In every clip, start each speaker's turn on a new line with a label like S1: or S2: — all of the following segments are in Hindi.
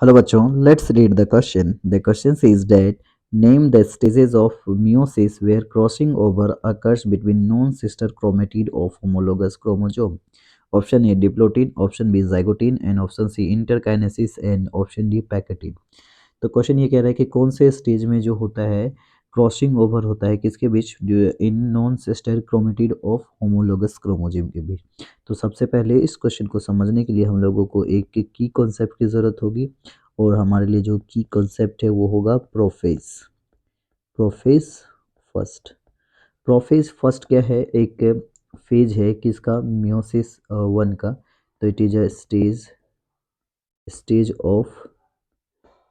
S1: Hello bachon, let's read the question. The question says that name the stages of meiosis where crossing over occurs between non-sister chromatid of homologous chromosome. Option A diplotin, option B zygotin and option C interkinesis and option D pachytene. तो क्वेश्चन ये कह रहा है कि कौन से स्टेज में जो होता है क्रॉसिंग ओवर होता है किसके बीच, in non sister chromatid of homologous chromosome के बीच। तो सबसे पहले इस क्वेश्चन को समझने के लिए हम लोगों को एक की कॉन्सेप्ट की ज़रूरत होगी और हमारे लिए जो की कॉन्सेप्ट है वो होगा prophase. Prophase first. Prophase first क्या है, एक फेज है किसका, मियोसिस वन का। तो it is a stage of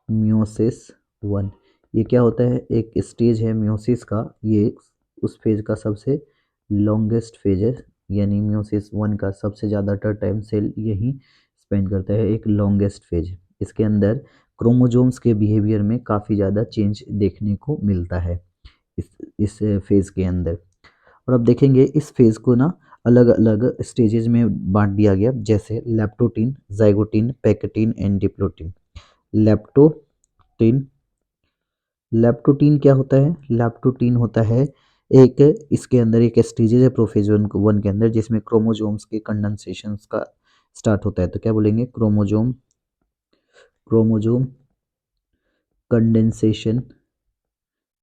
S1: meiosis one. ये क्या होता है, एक स्टेज है मियोसिस का, ये उस फेज का सबसे लॉन्गेस्ट फेज है, यानी मियोसिस वन का सबसे ज़्यादातर टाइम सेल यही स्पेंड करता है, एक लॉन्गेस्ट फेज है। इसके अंदर क्रोमोजोम्स के बिहेवियर में काफ़ी ज़्यादा चेंज देखने को मिलता है इस फेज़ के अंदर। और अब देखेंगे इस फेज़ को ना अलग अलग स्टेजेस में बांट दिया गया, जैसे लैप्टोटिन, जाइगोटिन, पैकेटिन एंड डिप्लोटिन। लैप्टोटिन, लैप्टोटिन क्या होता है, लैप्टोटिन होता है एक, इसके अंदर एक स्टेजेस है प्रोफेज वन के अंदर जिसमें क्रोमोजोम्स के कंडेंसेशन का स्टार्ट होता है। तो क्या बोलेंगे, chromosome chromosome condensation,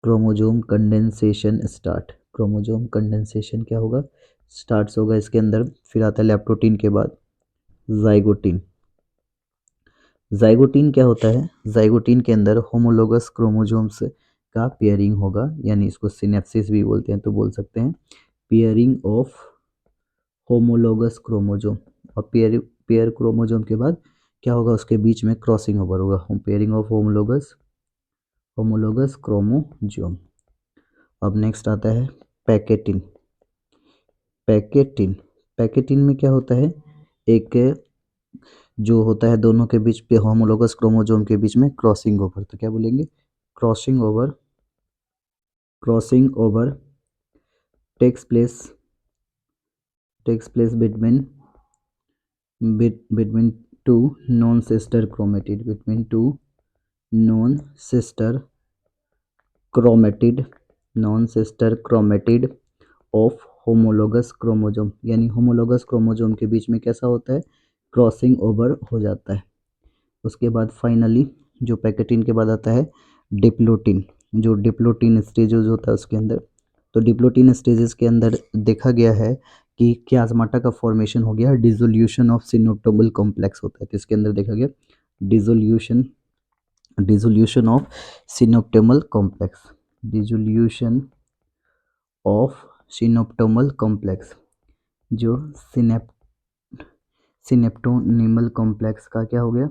S1: chromosome condensation start, chromosome condensation क्या होगा, स्टार्ट्स होगा इसके अंदर। फिर आता है लैप्टोटिन के बाद जाइगोटिन। जाइगोटिन क्या होता है, जाइगोटिन के अंदर होमोलोगस क्रोमोजोम्स का पेयरिंग होगा, यानी इसको सिनेप्सिस भी बोलते हैं, तो बोल सकते हैं पेयरिंग ऑफ होमोलोगस क्रोमोजोम। और पेयर क्रोमोजोम के बाद क्या होगा, उसके बीच में क्रॉसिंग ओवर होगा, पेयरिंग ऑफ होमोलोगस क्रोमोजोम। अब नेक्स्ट आता है पैकेटिन। पैकेटिन, पैकेटिन में क्या होता है, एक जो होता है दोनों के बीच पे होमोलोगस क्रोमोजोम के बीच में क्रॉसिंग ओवर। तो क्या बोलेंगे, crossing over, crossing over takes place between two non sister chromatid, between two non sister chromatid, non sister chromatid of homologous chromosome, यानी होमोलोगस क्रोमोजोम के बीच में कैसा होता है, क्रॉसिंग ओवर हो जाता है। उसके बाद फाइनली जो पैकेटिन के बाद आता है डिप्लोटिन, जो डिप्लोटिन स्टेजेस होता है उसके अंदर। तो डिप्लोटिन स्टेजेस के अंदर देखा गया है कि क्याज़माटा का फॉर्मेशन हो गया, डिसोल्यूशन ऑफ सिनोप्टोमल कॉम्प्लेक्स होता है। तो इसके अंदर देखा गया dissolution, dissolution of synaptonemal complex, dissolution of synaptonemal complex, जो सिनेप्टोनिमल कॉम्प्लेक्स का क्या हो गया,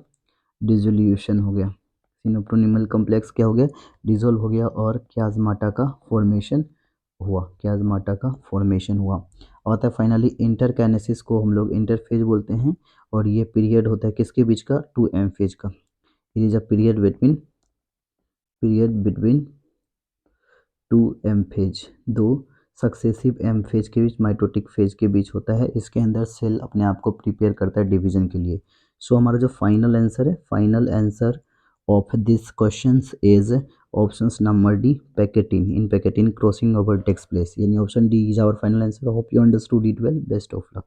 S1: डिसोल्यूशन हो गया। सिनेप्टोनिमल कॉम्प्लेक्स क्या हो गया, डिसोल्व हो गया और क्याज़माटा का फॉर्मेशन हुआ, क्याज़माटा का फॉर्मेशन हुआ। और था फाइनली इंटरकाइनेसिस को हम लोग इंटरफेज बोलते हैं, और ये पीरियड होता है किसके बीच का, 2M फेज का। It is a period between 2M phase, दो सक्सेसिव M फेज के बीच, माइटोटिक फेज के बीच होता है। इसके अंदर सेल अपने आप को प्रिपेयर करता है डिवीजन के लिए। सो हमारा जो फाइनल आंसर है, final answer of this questions is options number D, pachytene. In pachytene crossing over takes place, यानी option D is our final answer. Hope you understood it well, best of luck.